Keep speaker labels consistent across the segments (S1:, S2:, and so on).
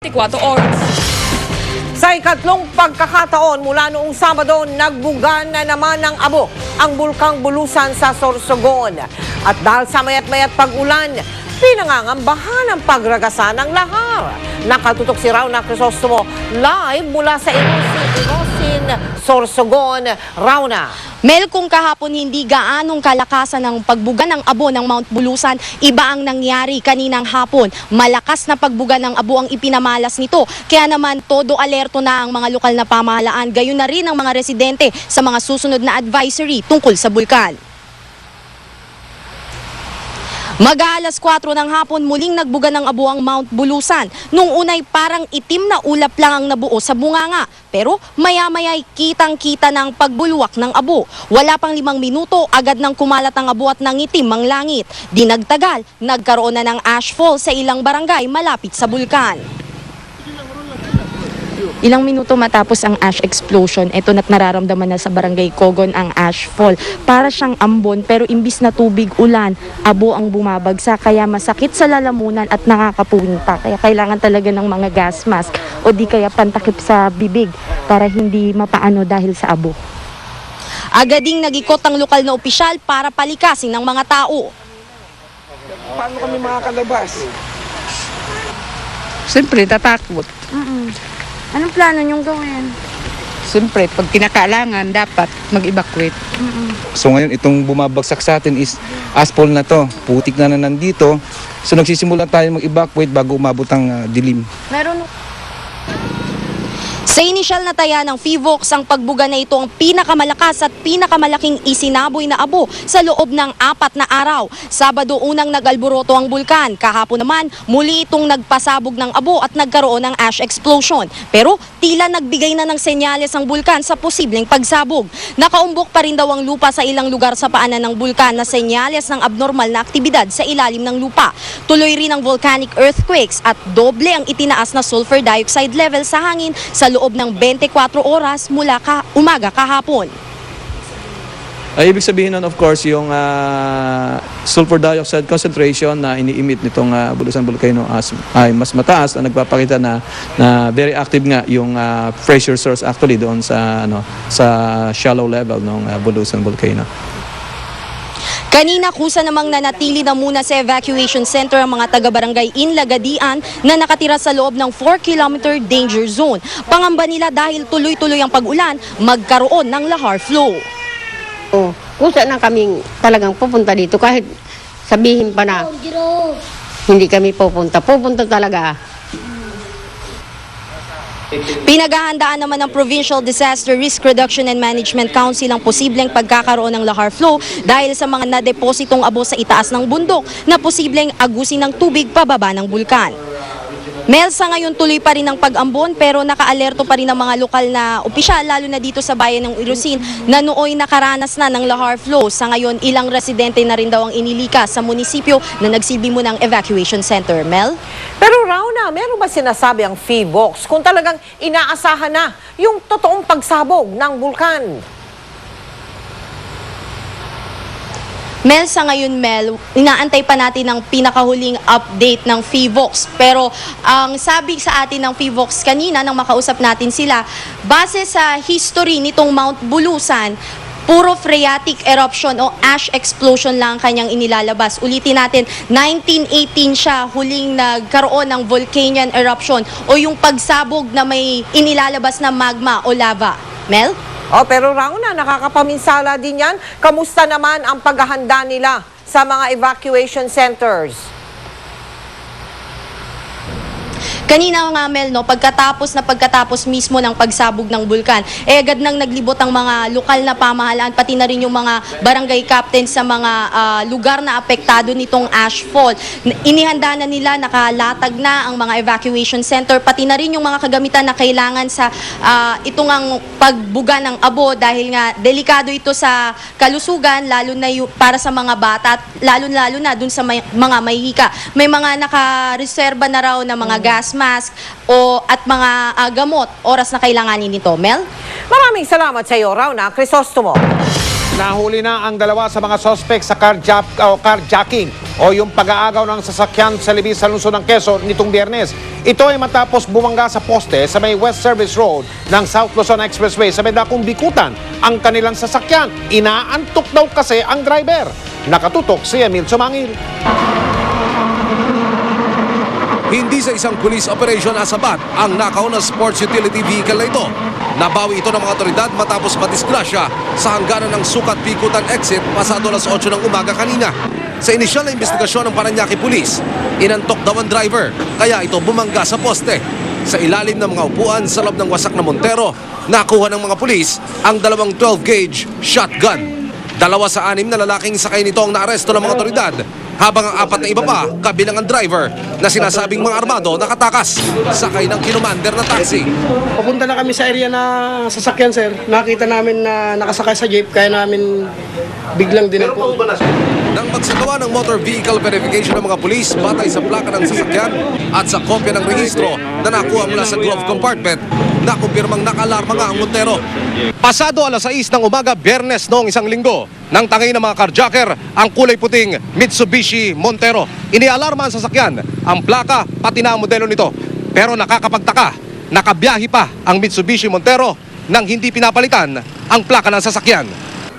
S1: 24 oras.
S2: Sa ikatlong pagkakataon mula noong Sabado, nagbuga na naman ng abo ang Bulkang Bulusan sa Sorsogon. At dahil sa mayat-mayat pag-ulan, pinangangambahan ang pagragasa ng lahar. Nakatutok si Rauna Crisostomo live mula sa Ilosin, Sorsogon. Rauna.
S3: Mel, kung kahapon hindi gaanong kalakasan ng pagbuga ng abo ng Mount Bulusan, iba ang nangyari kaninang hapon. Malakas na pagbuga ng abo ang ipinamalas nito. Kaya naman todo alerto na ang mga lokal na pamahalaan, gayon na rin ang mga residente sa mga susunod na advisory tungkol sa bulkan. Mag-aalas 4 ng hapon muling nagbuga ng abo ang Mount Bulusan. Nung unay parang itim na ulap lang ang nabuo sa bunganga. Pero maya-maya'y kitang-kita ng pagbulwak ng abo. Wala pang 5 minuto, agad nang kumalat ang abo at nangitim ang langit. Di nagtagal, nagkaroon na ng ashfall sa ilang barangay malapit sa bulkan. Ilang minuto matapos ang ash explosion, ito na't nararamdaman na sa barangay Cogon ang ashfall. Para siyang ambon pero imbis na tubig ulan, abo ang bumabagsak kaya masakit sa lalamunan at nakakapuwing pa. Kaya kailangan talaga ng mga gas mask o di kaya pantakip sa bibig para hindi mapaano dahil sa abo. Agading nag-ikot ang lokal na opisyal para palikasin ng mga tao.
S4: Paano kami makakalabas?
S5: Siyempre, tatakot.
S3: Anong plano niyong gawin?
S5: Siyempre, pag kinakailangan, dapat mag-evacuate.
S6: So ngayon, itong bumabagsak sa atin is asphalt na to. Putik na nandito. So nagsisimula tayo mag-evacuate bago umabot ang dilim.
S3: Meron. Sa inisyal na taya ng FIVOX, ang pagbuga na ito ang pinakamalakas at pinakamalaking isinaboy na abo sa loob ng 4 na araw. Sabado unang nag-alboroto ang bulkan. Kahapon naman, muli itong nagpasabog ng abo at nagkaroon ng ash explosion. Pero tila nagbigay na ng senyales ang bulkan sa posibleng pagsabog. Nakaumbok pa rin daw ang lupa sa ilang lugar sa paanan ng bulkan na senyales ng abnormal na aktibidad sa ilalim ng lupa. Tuloy rin ang volcanic earthquakes at doble ang itinaas na sulfur dioxide level sa hangin sa loob ng 24 oras mula umaga kahapon.
S7: Ibig sabihin nun, of course, yung sulfur dioxide concentration na ini-emit nitong Bulusan Volcano ay mas mataas na nagpapakita na very active nga yung pressure source actually doon sa shallow level ng Bulusan Volcano.
S3: Kanina kusa namang nanatili na muna sa evacuation center ang mga taga-barangay Inlagadian na nakatira sa loob ng 4-kilometer danger zone. Pangamba nila dahil tuloy-tuloy ang pag-ulan, magkaroon ng lahar flow.
S8: Kusa na kaming talagang pupunta dito kahit sabihin pa na hindi kami pupunta talaga.
S3: Pinaghahandaan naman ng Provincial Disaster Risk Reduction and Management Council ang posibleng pagkakaroon ng lahar flow dahil sa mga nadepositong abo sa itaas ng bundok na posibleng agusin ng tubig pababa ng bulkan. Mel, sa ngayon tuloy pa rin ang pag-ambon pero naka-alerto pa rin ang mga lokal na opisyal lalo na dito sa bayan ng Ilosin na nooy nakaranas na ng lahar flow. Sa ngayon ilang residente na rin daw ang inilikas sa munisipyo na nagsilbi mo ng evacuation center. Mel?
S2: Pero Rauna, meron ba sinasabi ang FIVOX kung talagang inaasahan na yung totoong pagsabog ng bulkan?
S3: Mel, sa ngayon Mel, inaantay pa natin ang pinakahuling update ng FIVOX. Pero ang sabi sa atin ng FIVOX kanina nang makausap natin sila, base sa history nitong Mount Bulusan, puro phreatic eruption o ash explosion lang ang kanyang inilalabas. Ulitin natin, 1918 siya huling nagkaroon ng volcanic eruption o yung pagsabog na may inilalabas na magma o lava. Mel?
S2: Pero Rauna, nakakapaminsala din yan. Kamusta naman ang paghahanda nila sa mga evacuation centers?
S3: Kanina nga Mel, no, pagkatapos mismo ng pagsabog ng bulkan, agad nang naglibot ang mga lokal na pamahalaan, pati na rin yung mga barangay captains sa mga lugar na apektado nitong ashfall. Inihanda na nila, nakalatag na ang mga evacuation center, pati na rin yung mga kagamitan na kailangan sa itong ang pagbuga ng abo dahil nga delikado ito sa kalusugan, lalo na para sa mga bata at lalo na dun sa mga mahihika. May mga nakareserba na raw na mga gas mask at mga gamot oras na kailanganin nito. Mel?
S2: Maraming salamat sa iyo, Rauna Crisostomo.
S4: Nahuli na ang 2 sa mga suspect sa carjacking
S1: o yung pag-aagaw ng sasakyan sa libis sa lungsod ng Quezon nitong Biyernes. Ito ay matapos bumangga sa poste sa may West Service Road ng South Luzon Expressway sa may dakong bikutan ang kanilang sasakyan. Inaantok daw kasi ang driver. Nakatutok si Emil Sumangil.
S9: Hindi sa isang police operation asabat ang nakaw na sports utility vehicle na ito. Nabawi ito ng mga otoridad matapos madisgrasya sa hangganan ng Sukat Bikutan exit pasado alas 8 ng umaga kanina. Sa inisyal na investigasyon ng Parañaque Police, inantok daw ang driver kaya ito bumangga sa poste. Sa ilalim ng mga upuan sa loob ng wasak na Montero, nakuha ng mga pulis ang dalawang 12-gauge shotgun. 2 sa 6 na lalaking sakay nito ang naaresto ng mga otoridad, habang ang 4 na iba pa kabilang ang driver na sinasabing mga armado nakatakas sakay ng kinumander na taxi.
S4: Papunta na kami sa area na sasakyan, sir. Nakita namin na nakasakay sa jeep, kaya namin biglang dinako.
S9: Nang magsagawa ng motor vehicle verification ng mga pulis batay sa plaka ng sasakyan at sa kopya ng rehistro na nakuha mula sa glove compartment, nakumpirmang nakalarma nga ang Montero. Pasado alas 6 ng umaga, Biyernes noong isang linggo, nang tangay ng mga carjacker ang kulay puting Mitsubishi Montero. Inialarma ang sasakyan, ang plaka pati na ang modelo nito. Pero nakakapagtaka, nakabiyahe pa ang Mitsubishi Montero nang hindi pinapalitan ang plaka ng sasakyan.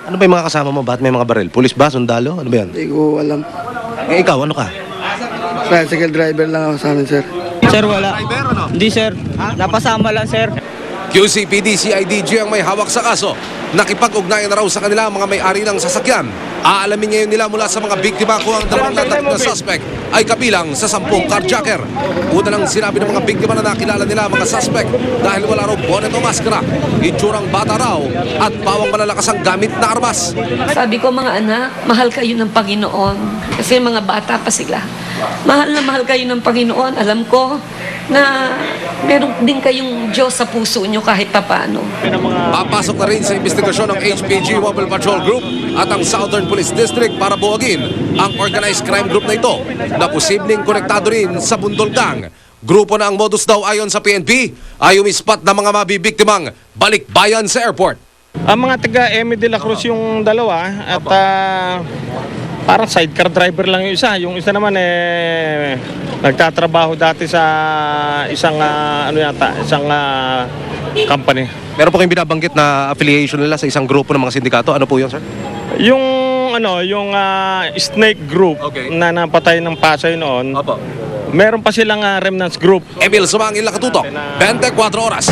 S10: Ano ba yung mga kasama mo? Bakit may mga baril? Pulis ba? Sundalo? Ano ba yan?
S4: Hindi ko alam.
S10: Ikaw, ano ka?
S4: Tricycle driver lang ako sa amin, sir.
S11: Sir, wala. Hindi, sir. Napasama lang, sir.
S9: QCPD CIDG ang may hawak sa kaso. Nakipag-ugnayan na raw sa kanila ang mga may-ari ng sasakyan. Aalamin ngayon nila mula sa mga biktima kung ang dalawang natak na suspect ay kabilang sa 10 carjacker. Una lang sinabi ng mga biktima na nakilala nila ang mga suspect dahil wala raw bonnet o maskara, itsurang bata raw at bawang malalakas ang gamit na armas.
S12: Sabi ko, mga anak, mahal kayo ng Panginoon. Kasi mga bata pa sila. Mahal na mahal kayo ng Panginoon. Alam ko na meron din kayong Diyos sa puso nyo kahit papaano.
S9: Papasok na rin sa investigasyon ng HPG Mobile Patrol Group at ang Southern Police District para buwagin ang organized crime group na ito na posibleng konektado rin sa Bundol Gang. Grupo na ang modus daw ayon sa PNP ay umispat na mga mabibiktimang balikbayan sa airport.
S4: Ang mga taga Emi de la Cruz yung dalawa at parang sidecar driver lang yung isa. Yung isa naman nagtatrabaho dati sa isang isang company.
S10: Meron po kayong binabanggit na affiliation nila sa isang grupo ng mga sindikato. Ano po yun, sir?
S4: Yung Snake Group na napatay ng Pasay noon. Meron pa silang remnants group.
S9: Emil Sumangil, nakatutok 24 oras.